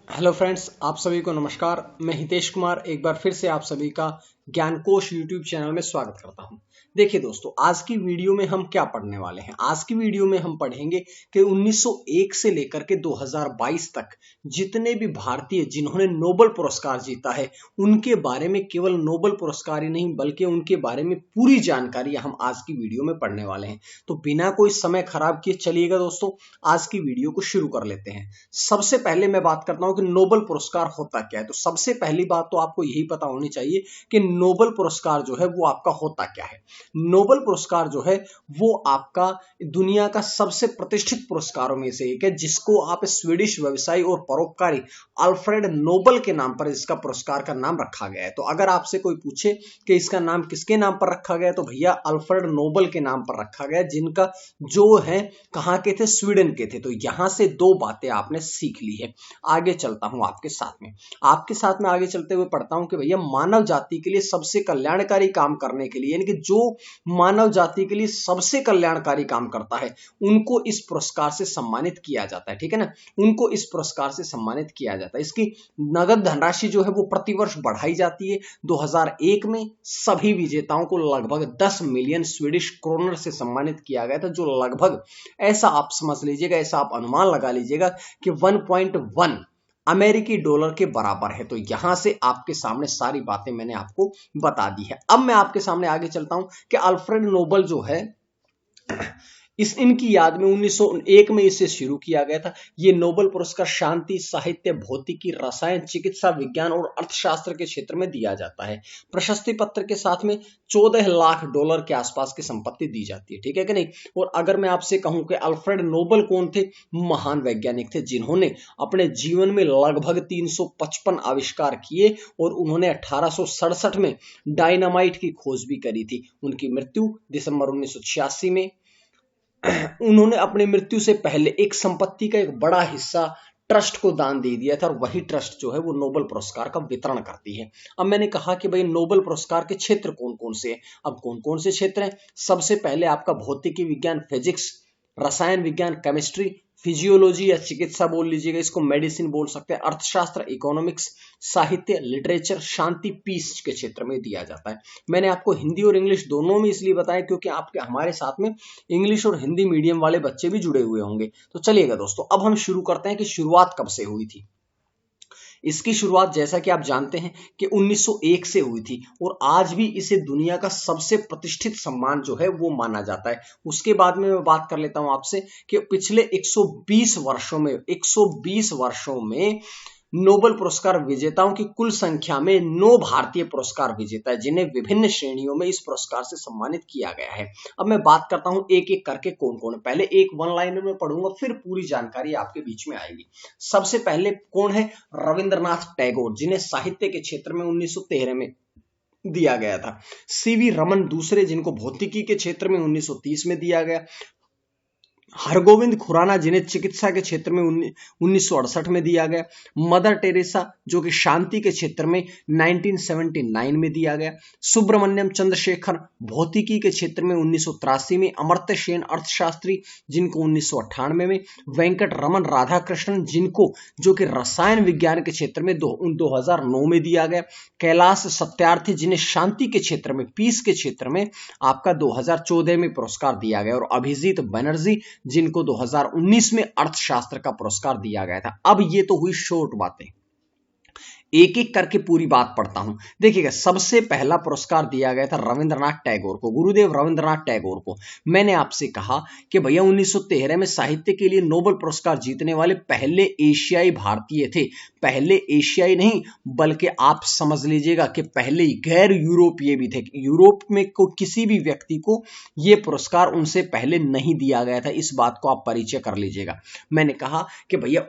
Hello friends, आप सभी को नमस्कार। मैं हितेश कुमार एक बार फिर से आप सभी का ज्ञानकोश यूट्यूब चैनल में स्वागत करता हूं। देखिए दोस्तों, आज की वीडियो में हम क्या पढ़ने वाले हैं। आज की वीडियो में हम पढ़ेंगे कि 1901 से लेकर के 2022 तक जितने भी भारतीय जिन्होंने नोबेल पुरस्कार जीता है उनके बारे में, केवल नोबेल पुरस्कार ही नहीं बल्कि उनके बारे में पूरी जानकारी हम आज की वीडियो में पढ़ने वाले हैं। तो बिना कोई समय खराब किए चलिएगा दोस्तों, आज की वीडियो को शुरू कर लेते हैं। सबसे पहले मैं बात करता हूं कि नोबेल पुरस्कार होता क्या है। तो सबसे पहली बात तो आपको यही पता होनी चाहिए कि नोबेल पुरस्कार जो है वो आपका होता क्या है। नोबेल पुरस्कार जो है वो आपका दुनिया का सबसे प्रतिष्ठित पुरस्कारों में से एक है, जिसको आप स्वीडिश व्यवसायी और परोपकारी अल्फ्रेड नोबेल के नाम पर इसका पुरस्कार का नाम रखा गया है। तो अगर आपसे कोई पूछे कि इसका नाम किसके नाम पर रखा गया, तो भैया अल्फ्रेड नोबेल के नाम पर रखा गया, जिनका जो है कहां के थे, स्वीडन के थे। तो यहां से दो बातें आपने सीख ली है। आगे चलता हूं आपके साथ में आगे चलते हुए पढ़ता हूं कि भैया मानव जाति के लिए सबसे कल्याणकारी काम करने के लिए, यानी कि जो मानव जाति के लिए सबसे कल्याणकारी काम करता है उनको इस पुरस्कार से सम्मानित किया जाता है। ठीक है ना, उनको इस पुरस्कार से सम्मानित किया जाता है। इसकी नगद धनराशि जो है वो प्रतिवर्ष बढ़ाई जाती है। 2001 में सभी विजेताओं को लगभग 10 मिलियन स्वीडिश क्रोनर से सम्मानित किया गया था, जो लगभग, ऐसा आप समझ लीजिएगा, ऐसा आप अनुमान लगा लीजिएगा कि 1.1 अमेरिकी डॉलर के बराबर है। तो यहां से आपके सामने सारी बातें मैंने आपको बता दी है। अब मैं आपके सामने आगे चलता हूं कि अल्फ्रेड नोबेल जो है इनकी याद में 1901 में इसे शुरू किया गया था। ये नोबेल पुरस्कार शांति, साहित्य, भौतिकी, रसायन, चिकित्सा विज्ञान और अर्थशास्त्र के क्षेत्र में दिया जाता है। प्रशस्ति पत्र के साथ में 14 लाख डॉलर के आसपास की संपत्ति दी जाती है। ठीक है कि नहीं। और अगर मैं आपसे कहूं कि अल्फ्रेड नोबेल कौन थे, महान वैज्ञानिक थे जिन्होंने अपने जीवन में लगभग 355 आविष्कार किए और उन्होंने 1867 में डायनामाइट की खोज भी करी थी। उनकी मृत्यु दिसंबर 1986 में। उन्होंने अपनी मृत्यु से पहले एक संपत्ति का एक बड़ा हिस्सा ट्रस्ट को दान दे दिया था, और वही ट्रस्ट जो है वो नोबेल पुरस्कार का वितरण करती है। अब मैंने कहा कि भाई नोबेल पुरस्कार के क्षेत्र कौन कौन से हैं। अब कौन कौन से क्षेत्र हैं, सबसे पहले आपका भौतिकी विज्ञान, फिजिक्स, रसायन विज्ञान, केमिस्ट्री, फिजियोलॉजी या चिकित्सा बोल लीजिएगा, इसको मेडिसिन बोल सकते हैं, अर्थशास्त्र, इकोनॉमिक्स, साहित्य, लिटरेचर, शांति, पीस के क्षेत्र में दिया जाता है। मैंने आपको हिंदी और इंग्लिश दोनों में इसलिए बताया क्योंकि आपके हमारे साथ में इंग्लिश और हिंदी मीडियम वाले बच्चे भी जुड़े हुए होंगे। तो चलिएगा दोस्तों, अब हम शुरू करते हैं कि शुरुआत कब से हुई थी। इसकी शुरुआत जैसा कि आप जानते हैं कि 1901 से हुई थी, और आज भी इसे दुनिया का सबसे प्रतिष्ठित सम्मान जो है वो माना जाता है। उसके बाद में मैं बात कर लेता हूं आपसे कि पिछले 120 वर्षों में नोबेल पुरस्कार विजेताओं की कुल संख्या में 9 भारतीय पुरस्कार विजेता है, जिन्हें विभिन्न श्रेणियों में इस पुरस्कार से सम्मानित किया गया है। अब मैं बात करता हूं एक एक करके कौन कौन है। पहले एक वन लाइनर में पढ़ूंगा, फिर पूरी जानकारी आपके बीच में आएगी। सबसे पहले कौन है, रविंद्रनाथ टैगोर, जिन्हें साहित्य के क्षेत्र में 1913 में दिया गया था। सीवी रमन दूसरे, जिनको भौतिकी के क्षेत्र में 1930 में दिया गया। हरगोविंद खुराना, जिन्हें चिकित्सा के क्षेत्र में 1968 में दिया गया। मदर टेरेसा, जो कि शांति के क्षेत्र में 1979 में दिया गया। सुब्रमण्यम चंद्रशेखर, भौतिकी के क्षेत्र में 1983 में। अमर्त्य सेन, अर्थशास्त्री, जिनको 1998 में। वेंकट रमन राधाकृष्णन, जिनको जो कि रसायन विज्ञान के क्षेत्र में 2009 में दिया गया। कैलाश सत्यार्थी, जिन्हें शांति के क्षेत्र में, पीस के क्षेत्र में आपका 2014 में पुरस्कार दिया गया। और अभिजीत बनर्जी, जिनको 2019 में अर्थशास्त्र का पुरस्कार दिया गया था। अब ये तो हुई शॉर्ट बातें, एक एक करके पूरी बात पढ़ता हूं। देखिएगा, सबसे पहला पुरस्कार दिया गया था रविंद्रनाथ टैगोर को, गुरुदेव रविंद्रनाथ टैगोर को। मैंने आपसे कहा कि भैया 1913 में साहित्य के लिए नोबेल पुरस्कार जीतने वाले पहले एशियाई भारतीय थे। पहले एशियाई नहीं, बल्कि आप समझ लीजिएगा कि पहले गैर यूरोपीय भी थे। यूरोप में को किसी भी व्यक्ति को यह पुरस्कार उनसे पहले नहीं दिया गया था, इस बात को आप परिचय कर लीजिएगा। मैंने कहा कि भैया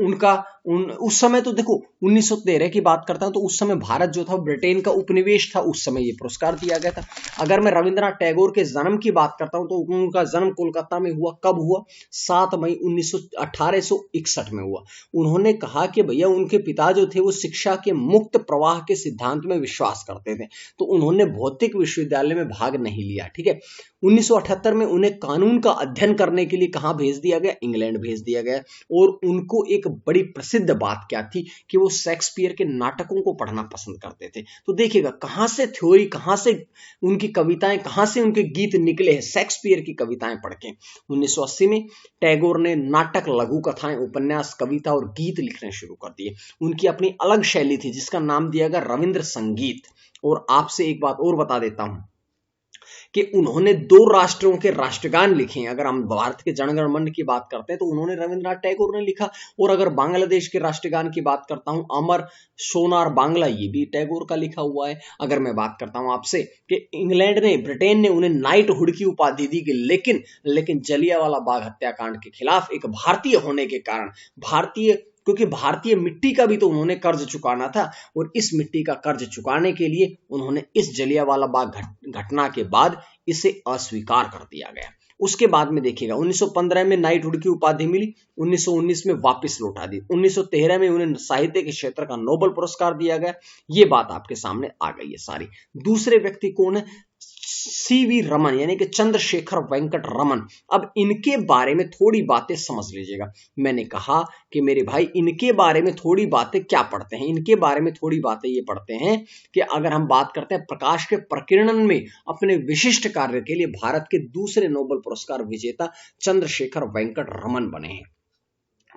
उस समय तो देखो 1913 की बात करता हूं तो उस समय भारत जो था ब्रिटेन का उपनिवेश था, उस समय ये पुरस्कार दिया गया था। अगर मैं रविंद्रनाथ टैगोर के जन्म की बात करता हूं तो उनका जन्म कोलकाता में हुआ। कब हुआ? 7 मई 1861 में हुआ। उन्होंने कहा कि भैया उनके पिता जो थे वो शिक्षा के मुक्त प्रवाह के सिद्धांत में विश्वास करते थे, तो उन्होंने भौतिक विश्वविद्यालय में भाग नहीं लिया। ठीक है। 1978 में उन्हें कानून का अध्ययन करने के लिए कहां भेज दिया गया? इंग्लैंड भेज दिया गया। और उनको एक बड़ी प्रसिद्ध बात क्या थी कि वो शेक्सपियर के नाटकों को पढ़ना पसंद करते थे। तो देखिएगा कहां से थ्योरी, कहां से उनकी कविताएं, कहां से उनके गीत निकले हैं, शेक्सपियर की कविताएं पढ़ के। 1980 में टैगोर ने नाटक, लघु कथाएं, उपन्यास, कविता और गीत लिखने शुरू कर दिए। उनकी अपनी अलग शैली थी जिसका नाम दिया गया रविंद्र संगीत। और आपसे एक बात और बता देता हूं कि उन्होंने 2 राष्ट्रों के राष्ट्रगान लिखे हैं। अगर हम भारत के जनगण मन की बात करते हैं तो उन्होंने रविंद्रनाथ टैगोर ने लिखा। और अगर बांग्लादेश के राष्ट्रगान की बात करता हूं, अमर सोनार बांग्ला, ये भी टैगोर का लिखा हुआ है। अगर मैं बात करता हूं आपसे कि इंग्लैंड ने, ब्रिटेन ने उन्हें नाइटहुड की उपाधि दी गई, लेकिन जलियांवाला बाग हत्याकांड के खिलाफ एक भारतीय होने के कारण, क्योंकि भारतीय मिट्टी का भी तो उन्होंने कर्ज चुकाना था, और इस मिट्टी का कर्ज चुकाने के लिए उन्होंने इस जलियांवाला बाग घटना के बाद इसे अस्वीकार कर दिया गया। उसके बाद में देखिएगा 1915 में नाइटहुड की उपाधि मिली, 1919 में वापस लौटा दी, 1913 में उन्हें साहित्य के क्षेत्र का नोबेल पुरस्कार दिया गया। ये बात आपके सामने आ गई है सारी। दूसरे व्यक्ति कौन है? सीवी रमन, यानी कि चंद्रशेखर वेंकट रमन। अब इनके बारे में थोड़ी बातें समझ लीजिएगा। मैंने कहा कि मेरे भाई इनके बारे में थोड़ी बातें क्या पढ़ते हैं, इनके बारे में थोड़ी बातें ये पढ़ते हैं कि अगर हम बात करते हैं प्रकाश के प्रकीर्णन में अपने विशिष्ट कार्य के लिए भारत के दूसरे नोबेल पुरस्कार विजेता चंद्रशेखर वेंकट रमन बने हैं।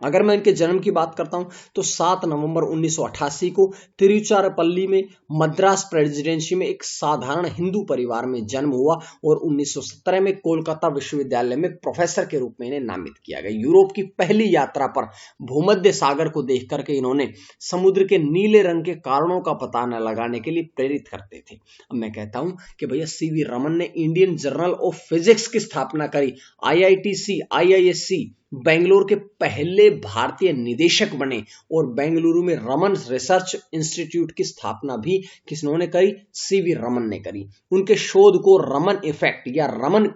अगर मैं इनके जन्म की बात करता हूं तो 7 नवंबर 1988 को तिरुचिरापल्ली में मद्रास प्रेसिडेंसी में एक साधारण हिंदू परिवार में जन्म हुआ और 1917 में कोलकाता विश्वविद्यालय में प्रोफेसर के रूप में इन्हें नामित किया गया। यूरोप की पहली यात्रा पर भूमध्य सागर को देख करके इन्होंने समुद्र के नीले रंग के कारणों का पता न लगाने के लिए प्रेरित करते थे। अब मैं कहता हूं कि भैया सीवी रमन ने इंडियन जर्नल ऑफ फिजिक्स की स्थापना करी, IITC, IISc बेंगलुरु के पहले भारतीय निदेशक बने और बेंगलुरु में रमन रिसर्च इंस्टीट्यूट की स्थापना भी किसने करी? सीवी रमन ने करी। उनके शोध को रमन इफेक्ट या रमन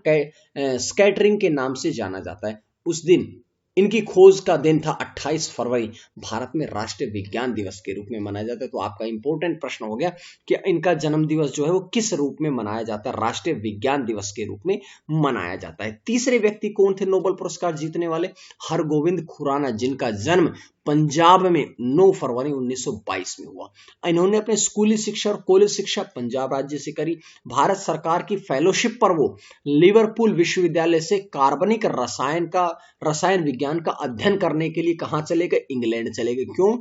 स्कैटरिंग के नाम से जाना जाता है। उस दिन इनकी खोज का दिन था 28 फरवरी, भारत में राष्ट्रीय विज्ञान दिवस के रूप में मनाया जाता है। तो आपका इंपॉर्टेंट प्रश्न हो गया कि इनका जन्म दिवस जो है वो किस रूप में मनाया जाता है? राष्ट्रीय विज्ञान दिवस के रूप में मनाया जाता है। तीसरे व्यक्ति कौन थे नोबेल पुरस्कार जीतने वाले? हरगोविंद खुराना, जिनका जन्म पंजाब में 9 फरवरी 1922 में हुआ। इन्होंने अपने स्कूली शिक्षा और कॉलेज शिक्षा पंजाब राज्य से करी। भारत सरकार की फेलोशिप पर वो लिवरपूल विश्वविद्यालय से कार्बनिक रसायन विज्ञान का अध्ययन करने के लिए कहां चले गए? इंग्लैंड चले गए। क्यों?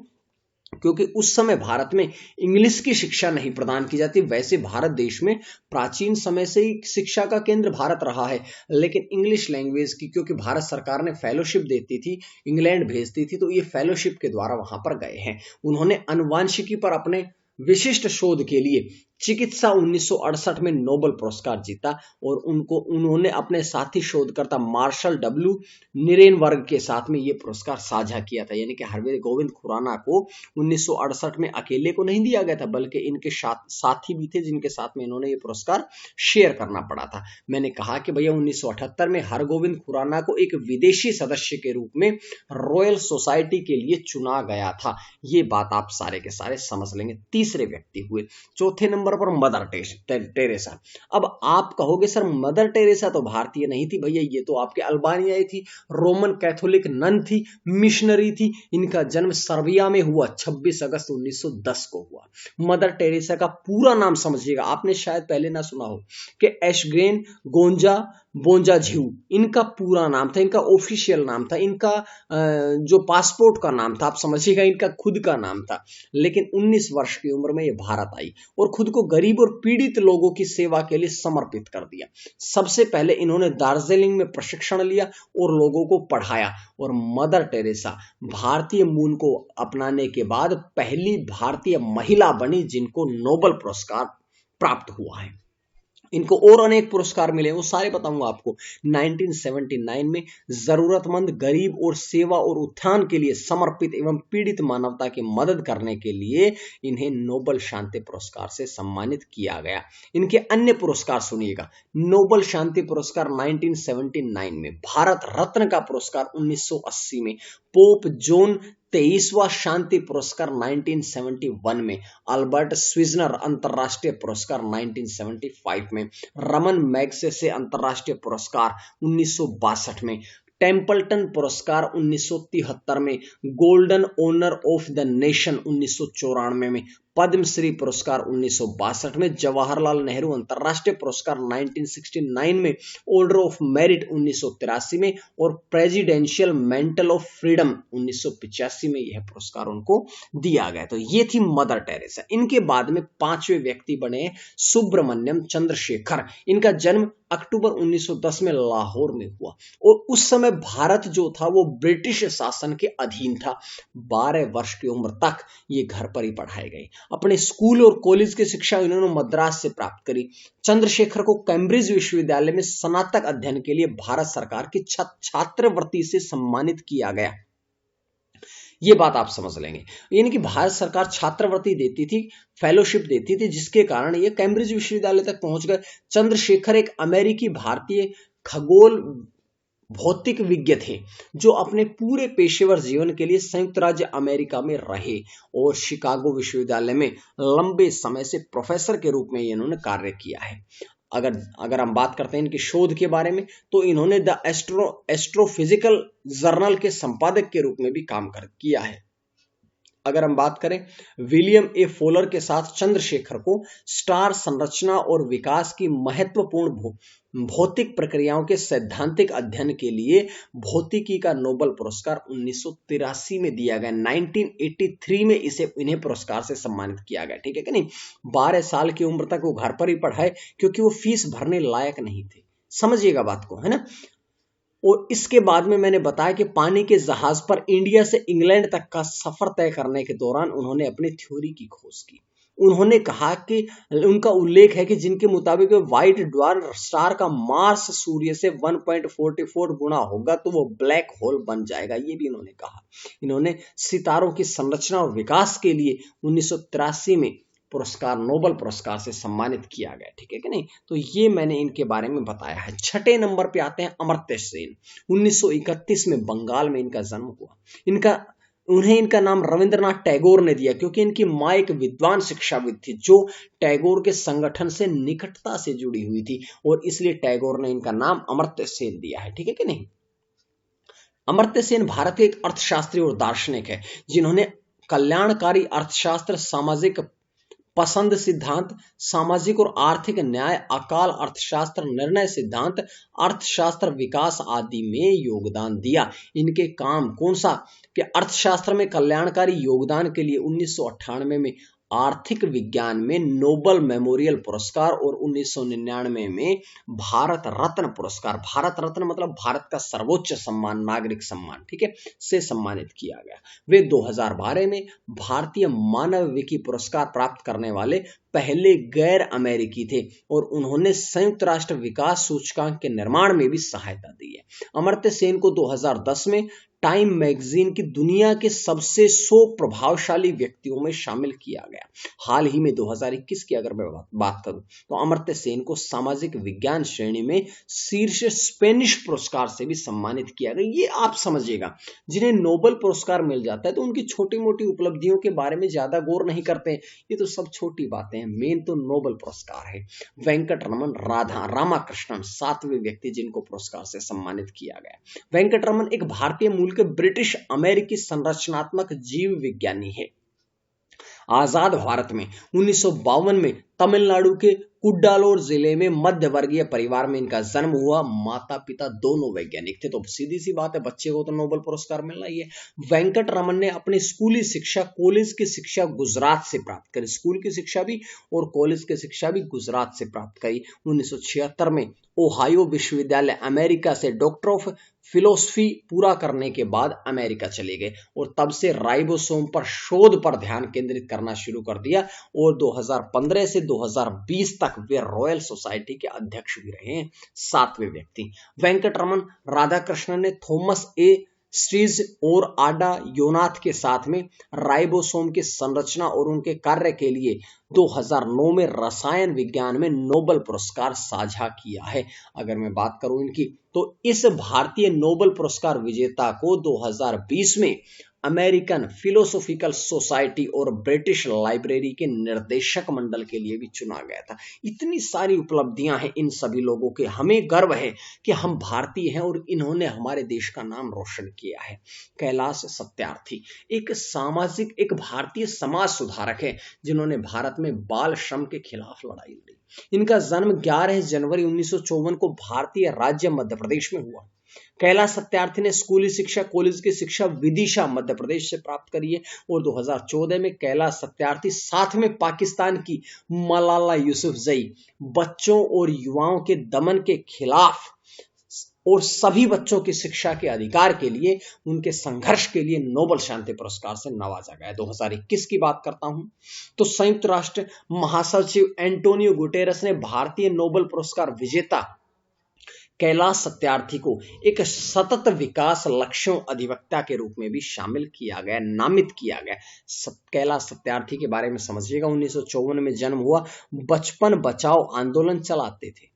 क्योंकि उस समय भारत में इंग्लिश की शिक्षा नहीं प्रदान की जाती। वैसे भारत देश में प्राचीन समय से ही शिक्षा का केंद्र भारत रहा है, लेकिन इंग्लिश लैंग्वेज की क्योंकि भारत सरकार ने फेलोशिप देती थी, इंग्लैंड भेजती थी, तो ये फेलोशिप के द्वारा वहां पर गए हैं। उन्होंने आनुवांशिकी पर अपने विशिष्ट शोध के लिए चिकित्सा 1968 में नोबेल पुरस्कार जीता और उन्होंने अपने साथी शोधकर्ता मार्शल डब्ल्यू निरेनबर्ग के साथ में ये पुरस्कार साझा किया था। यानी कि हरगोविंद खुराना को 1968 में अकेले को नहीं दिया गया था, बल्कि इनके साथी भी थे जिनके साथ में इन्होंने ये पुरस्कार शेयर करना पड़ा था। मैंने कहा कि भैया 1978 में हरगोविंद खुराना को एक विदेशी सदस्य के रूप में रॉयल सोसाइटी के लिए चुना गया था। ये बात आप सारे के सारे समझ लेंगे। तीसरे व्यक्ति हुए। चौथे नंबर पर मदर टेरेसा। अब आप कहोगे सर मदर टेरेसा तो भारतीय नहीं थी। भैया ये तो आपके अल्बानियाई थी, रोमन कैथोलिक नन थी, मिशनरी थी। इनका जन्म सर्बिया में हुआ 26 अगस्त 1910 को हुआ। मदर टेरेसा का पूरा नाम समझिएगा, आपने शायद पहले ना सुना हो कि एशग्रेन गोंजा बोंजाझिउ इनका पूरा नाम था, इनका ऑफिशियल नाम था, इनका जो पासपोर्ट का नाम था, आप समझिएगा इनका खुद का नाम था। लेकिन 19 वर्ष की उम्र में ये भारत आई और खुद को गरीब और पीड़ित लोगों की सेवा के लिए समर्पित कर दिया। सबसे पहले इन्होंने दार्जिलिंग में प्रशिक्षण लिया और लोगों को पढ़ाया। और मदर टेरेसा भारतीय मूल को अपनाने के बाद पहली भारतीय महिला बनी जिनको नोबेल पुरस्कार प्राप्त हुआ है। इनको और अनेक पुरस्कार मिले, वो सारे बताऊंगा आपको। 1979 में जरूरतमंद, गरीब और सेवा और उत्थान के लिए समर्पित एवं पीड़ित मानवता की मदद करने के लिए इन्हें नोबेल शांति पुरस्कार से सम्मानित किया गया। इनके अन्य पुरस्कार सुनिएगा। नोबेल शांति पुरस्कार 1979 में, भारत रत्न का पुरस्कार 1980 में, पोप जॉन 23वां शांति पुरस्कार 1971 में, अल्बर्ट स्विजनर अंतरराष्ट्रीय पुरस्कार 1975 में, रमन मैग्सेसे अंतरराष्ट्रीय पुरस्कार 1962 में, टेम्पल्टन पुरस्कार 1973 में, golden honour of the nation 1994 में, पद्मश्री पुरस्कार 1962 में, जवाहरलाल नेहरू अंतरराष्ट्रीय पुरस्कार 1969 में, ऑर्डर ऑफ मेरिट 1983 में और प्रेसिडेंशियल मेडल ऑफ फ्रीडम 1985 में यह पुरस्कार उनको दिया गया। तो ये थी मदर टेरेसा। इनके बाद में पांचवें व्यक्ति बने सुब्रमण्यम चंद्रशेखर। इनका जन्म अक्टूबर 1910 में लाहौर में हुआ और उस समय भारत जो था वो ब्रिटिश शासन के अधीन था। 12 वर्ष की उम्र तक ये घर पर ही पढ़ाए गए। अपने स्कूल और कॉलेज की शिक्षा इन्होंने मद्रास से प्राप्त करी। चंद्रशेखर को कैम्ब्रिज विश्वविद्यालय में स्नातक अध्ययन के लिए भारत सरकार की छात्रवृत्ति से सम्मानित किया गया। ये बात आप समझ लेंगे, यानी कि भारत सरकार छात्रवृत्ति देती थी, फेलोशिप देती थी, जिसके कारण ये कैम्ब्रिज विश्वविद्यालय तक पहुंच गए। चंद्रशेखर एक अमेरिकी भारतीय खगोल भौतिक विज्ञ थे जो अपने पूरे पेशेवर जीवन के लिए संयुक्त राज्य अमेरिका में रहे और शिकागो विश्वविद्यालय में लंबे समय से प्रोफेसर के रूप में इन्होंने कार्य किया है। अगर हम बात करते हैं इनके शोध के बारे में, तो इन्होंने द एस्ट्रोफिजिकल जर्नल के संपादक के रूप में भी काम किया है। अगर हम बात करें विलियम ए फॉलर के साथ, चंद्रशेखर को स्टार संरचना और विकास की महत्वपूर्ण भौतिक प्रक्रियाओं के सैद्धांतिक अध्ययन के लिए भौतिकी का नोबेल पुरस्कार 1983 में दिया गया। 1983 में इन्हें पुरस्कार से सम्मानित किया गया। ठीक है कि नहीं। 12 साल की उम्र तक वो घर पर ही पढ़ाए क्योंकि वो फीस भरने लायक नहीं थे। समझिएगा बात को, है ना। और इसके बाद में मैंने बताया कि पानी के जहाज पर इंडिया से इंग्लैंड तक का सफर तय करने के दौरान उन्होंने अपनी थ्योरी की खोज की। उन्होंने कहा कि उनका उल्लेख है कि जिनके मुताबिक व्हाइट ड्वार्फ स्टार का मार्स सूर्य से 1.44 गुना होगा तो वो ब्लैक होल बन जाएगा। ये भी इन्होंने कहा। इन्होंने सितारों की संरचना और विकास के लिए 1983 में नोबेल पुरस्कार से सम्मानित किया गया। ठीक है कि नहीं। तो ये मैंने इनके बारे में बताया है। छठे नंबर पे आते हैं अमर्त्य सेन। 1931 में बंगाल में इनका जन्म हुआ। उन्हें इनका नाम रविंद्रनाथ टैगोर ने दिया क्योंकि इनकी मां एक विद्वान शिक्षाविद थी जो टैगोर के संगठन से निकटता से जुड़ी हुई थी और इसलिए टैगोर ने इनका नाम अमर्त्य सेन दिया है। ठीक है कि नहीं। अमर्त्य सेन भारत के एक अर्थशास्त्री और दार्शनिक है जिन्होंने कल्याणकारी अर्थशास्त्र, सामाजिक पसंद सिद्धांत, सामाजिक और आर्थिक न्याय, अकाल अर्थशास्त्र, निर्णय सिद्धांत, अर्थशास्त्र विकास आदि में योगदान दिया। इनके काम कौन सा कि अर्थशास्त्र में कल्याणकारी योगदान के लिए 1998 में आर्थिक विज्ञान में नोबेल मेमोरियल पुरस्कार और 1999 में भारत रत्न पुरस्कार, भारत रत्न मतलब भारत का सर्वोच्च सम्मान, नागरिक सम्मान, ठीक है, से सम्मानित किया गया। वे 2012 में भारतीय मानव विकी पुरस्कार प्राप्त करने वाले पहले गैर अमेरिकी थे और उन्होंने संयुक्त राष्ट्र विकास सूचकांक के निर्माण में भी सहायता दी है। अमर्त्य सेन को 2010 में टाइम मैगजीन की दुनिया के सबसे 100 प्रभावशाली व्यक्तियों में शामिल किया गया। हाल ही में 2021 की अगर मैं बात करूं तो अमर्त्य सेन को सामाजिक विज्ञान श्रेणी में शीर्ष स्पेनिश पुरस्कार से भी सम्मानित किया गया। ये आप समझिएगा, जिन्हें नोबेल पुरस्कार मिल जाता है तो उनकी छोटी मोटी उपलब्धियों के बारे में ज्यादा गौर नहीं करते हैं। ये तो सब छोटी बातें हैं, मेन तो नोबेल पुरस्कार है। वेंकट रमन रामाकृष्णन 7वें व्यक्ति जिनको पुरस्कार से सम्मानित किया गया। वेंकट रमन एक भारतीय मूल के ब्रिटिश अमेरिकी संरचनात्मक जीव विज्ञानी है। आजाद भारत में 1952 में तमिलनाडु के कुड्डालोर जिले में मध्य वर्गीय परिवार में इनका जन्म हुआ। माता पिता दोनों वैज्ञानिक थे, तो सीधी सी बात है बच्चे को तो नोबेल पुरस्कार मिलना ही है। वेंकट रमन ने अपनी स्कूली शिक्षा, कॉलेज की शिक्षा गुजरात से प्राप्त करी। स्कूल की शिक्षा भी और कॉलेज की शिक्षा भी गुजरात से प्राप्त करी। 1976 में ओहायो विश्वविद्यालय अमेरिका से डॉक्टर ऑफ फिलोसफी पूरा करने के बाद अमेरिका चले गए और तब से राइबोसोम पर शोध पर ध्यान केंद्रित करना शुरू कर दिया और 2015 से 2020 तक वे रॉयल सोसाइटी के अध्यक्ष भी रहे हैं। 7वें व्यक्ति वेंकटरमन राधाकृष्णन ने थॉमस ए स्ट्रीज और आडा योनाथ के साथ में राइबोसोम की संरचना और उनके कार्य के लिए 2009 में रसायन विज्ञान में नोबेल पुरस्कार साझा किया है। अगर मैं बात करूं इनकी, तो इस भारतीय नोबेल पुरस्कार विजेता को 2020 में अमेरिकन फिलोसॉफिकल सोसाइटी और ब्रिटिश लाइब्रेरी के निर्देशक मंडल के लिए भी चुना गया था। इतनी सारी उपलब्धियां हैं इन सभी लोगों के, हमें गर्व है कि हम भारतीय हैं और इन्होंने हमारे देश का नाम रोशन किया है। कैलाश सत्यार्थी एक भारतीय समाज सुधारक है जिन्होंने भारत में बाल श्रम के खिलाफ लड़ाई लड़ी। इनका जन्म 11 जनवरी 1954 को भारतीय राज्य मध्य प्रदेश में हुआ। कैलाश सत्यार्थी ने स्कूली शिक्षा, कॉलेज की शिक्षा विदिशा मध्य प्रदेश से प्राप्त करी है और 2014 में कैलाश सत्यार्थी साथ में पाकिस्तान की मलाला यूसुफजई बच्चों और युवाओं के दमन के खिलाफ और सभी बच्चों की शिक्षा के अधिकार के लिए उनके संघर्ष के लिए नोबेल शांति पुरस्कार से नवाजा गया। 2021 की बात करता हूं तो संयुक्त राष्ट्र महासचिव एंटोनियो गुटेरेस ने भारतीय नोबेल पुरस्कार विजेता कैलाश सत्यार्थी को एक सतत विकास लक्ष्यों अधिवक्ता के रूप में भी शामिल किया गया, नामित किया गया। कैलाश सत्यार्थी के बारे में समझिएगा, 1954 में जन्म हुआ। बचपन बचाओ आंदोलन चलाते थे,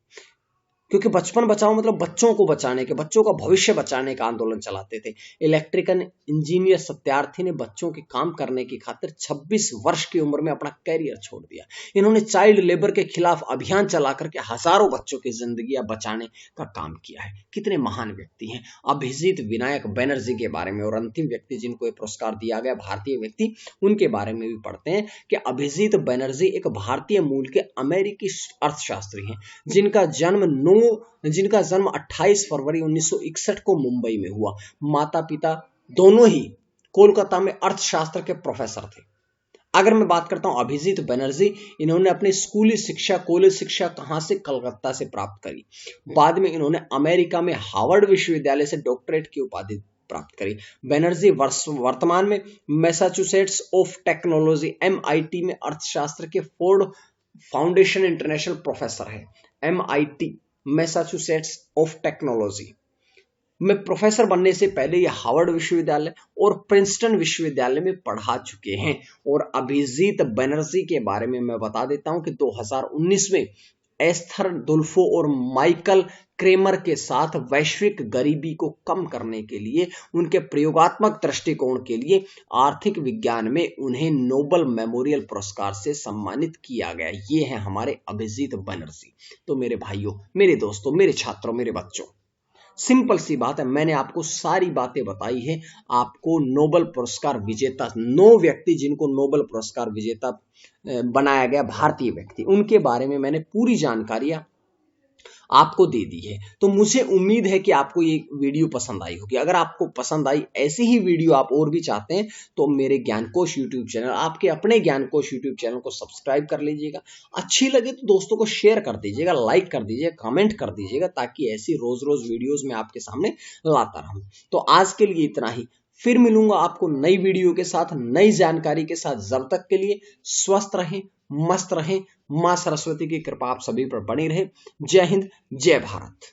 क्योंकि बचपन बचाओ मतलब बच्चों को बचाने के, बच्चों का भविष्य बचाने का आंदोलन चलाते थे। इलेक्ट्रिकल इंजीनियर सत्यार्थी ने बच्चों के काम करने की खातिर 26 वर्ष की उम्र में अपना कैरियर छोड़ दिया। इन्होंने चाइल्ड लेबर के खिलाफ अभियान चला करके हजारों बच्चों की जिंदगी बचाने का काम किया है। कितने महान व्यक्ति हैं। अभिजीत विनायक बैनर्जी के बारे में, और अंतिम व्यक्ति जिनको ये पुरस्कार दिया गया भारतीय व्यक्ति, उनके बारे में भी पढ़ते हैं कि अभिजीत बैनर्जी एक भारतीय मूल के अमेरिकी अर्थशास्त्री हैं जिनका जन्म 28 फरवरी 1961 को मुंबई में हुआ। माता पिता दोनों ही कोलकाता में अर्थशास्त्र के प्रोफेसर थे। अगर मैं बात करता हूं अभिजीत बैनर्जी, इन्होंने अपनी स्कूली शिक्षा, कॉलेज शिक्षा कहां से? कलकत्ता से प्राप्त करी। बाद में इन्होंने अमेरिका में हार्वर्ड विश्वविद्यालय से डॉक्टरेट की उपाधि प्राप्त करी। बैनर्जी वर्तमान में मैसाचुसेट्स ऑफ टेक्नोलॉजी MIT में अर्थशास्त्र के फोर्ड फाउंडेशन इंटरनेशनल प्रोफेसर है। MIT मैसाचुसेट्स ऑफ टेक्नोलॉजी में प्रोफेसर बनने से पहले ये हार्वर्ड विश्वविद्यालय और प्रिंसटन विश्वविद्यालय में पढ़ा चुके हैं। और अभिजीत बैनर्जी के बारे में मैं बता देता हूं कि 2019 में एस्थर डुल्फो और माइकल क्रेमर के साथ वैश्विक गरीबी को कम करने के लिए उनके प्रयोगात्मक दृष्टिकोण के लिए आर्थिक विज्ञान में उन्हें नोबेल मेमोरियल पुरस्कार से सम्मानित किया गया। ये हैं हमारे अभिजीत बैनर्जी। तो मेरे भाइयों, मेरे दोस्तों, मेरे छात्रों, मेरे बच्चों, सिंपल सी बात है, मैंने आपको सारी बातें बताई है। आपको नोबेल पुरस्कार विजेता 9 व्यक्ति जिनको नोबेल पुरस्कार विजेता बनाया गया, भारतीय व्यक्ति, उनके बारे में मैंने पूरी जानकारियां आपको दे दी है। तो मुझे उम्मीद है कि आपको ये वीडियो पसंद आई होगी। अगर आपको पसंद आई, ऐसी ही वीडियो आप और भी चाहते हैं, तो मेरे ज्ञानकोश यूट्यूब चैनल, आपके अपने ज्ञानकोश यूट्यूब चैनल को सब्सक्राइब कर लीजिएगा। अच्छी लगे तो दोस्तों को शेयर कर दीजिएगा, लाइक कर दीजिएगा, कमेंट कर दीजिएगा, ताकि ऐसी रोज रोज वीडियोज में आपके सामने लाता रहूं। तो आज के लिए इतना ही, फिर मिलूंगा आपको नई वीडियो के साथ, नई जानकारी के साथ। जब तक के लिए स्वस्थ रहें, मस्त रहें। मां सरस्वती की कृपा आप सभी पर बनी रहे। जय हिंद, जय भारत।